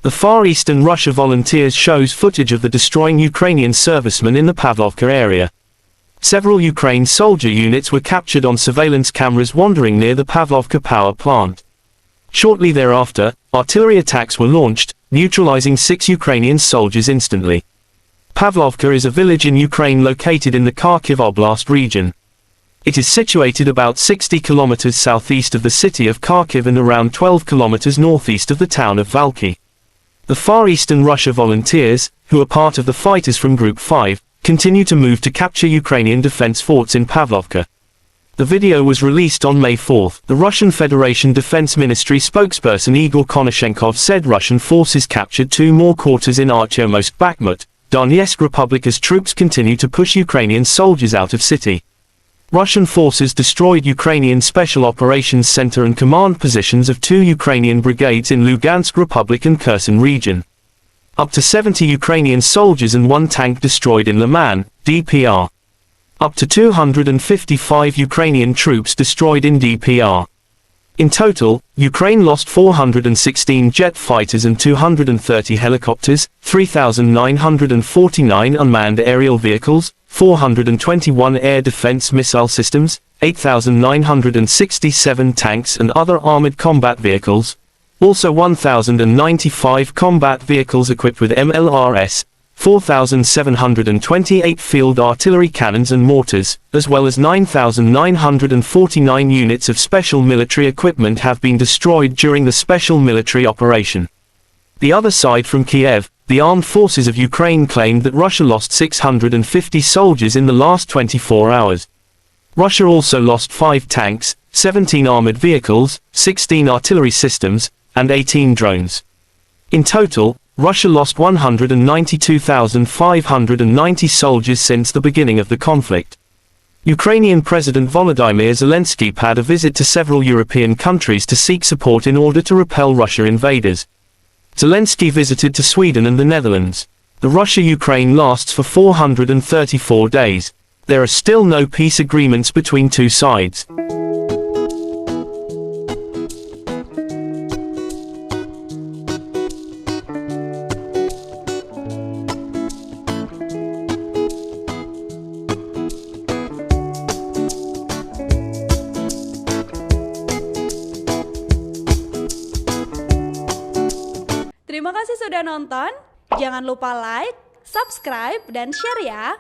The Far Eastern Russia volunteers shows footage of the destroying Ukrainian servicemen in the Pavlovka area. Several Ukraine soldier units were captured on surveillance cameras wandering near the Pavlovka power plant. Shortly thereafter, artillery attacks were launched, neutralizing 6 Ukrainian soldiers instantly. Pavlovka is a village in Ukraine located in the Kharkiv Oblast region. It is situated about 60 kilometers southeast of the city of Kharkiv and around 12 kilometers northeast of the town of Valky. The Far Eastern Russia volunteers, who are part of the fighters from Group 5, continue to move to capture Ukrainian defense forts in Pavlovka. The video was released on May 4. The Russian Federation Defense Ministry spokesperson Igor Konashenkov said Russian forces captured 2 more quarters in Artyomsk Bakhmut, Donetsk Republic as troops continue to push Ukrainian soldiers out of city. Russian forces destroyed Ukrainian Special Operations Center and command positions of 2 Ukrainian brigades in Lugansk Republic and Kherson region. Up to 70 Ukrainian soldiers and 1 tank destroyed in Liman, DPR. Up to 255 Ukrainian troops destroyed in DPR. In total, Ukraine lost 416 jet fighters and 230 helicopters, 3,949 unmanned aerial vehicles, 421 air defense missile systems, 8,967 tanks and other armored combat vehicles, also 1,095 combat vehicles equipped with MLRS, 4,728 field artillery cannons and mortars, as well as 9,949 units of special military equipment have been destroyed during the special military operation. The other side from Kiev, the armed forces of Ukraine claimed that Russia lost 650 soldiers in the last 24 hours. Russia also lost 5 tanks, 17 armored vehicles, 16 artillery systems, and 18 drones. In total, Russia lost 192,590 soldiers since the beginning of the conflict. Ukrainian President Volodymyr Zelensky paid a visit to several European countries to seek support in order to repel Russia invaders. Zelensky visited to Sweden and the Netherlands. The Russia-Ukraine lasts for 434 days. There are still no peace agreements between 2 sides. Terima kasih sudah nonton, jangan lupa like, subscribe, dan share ya!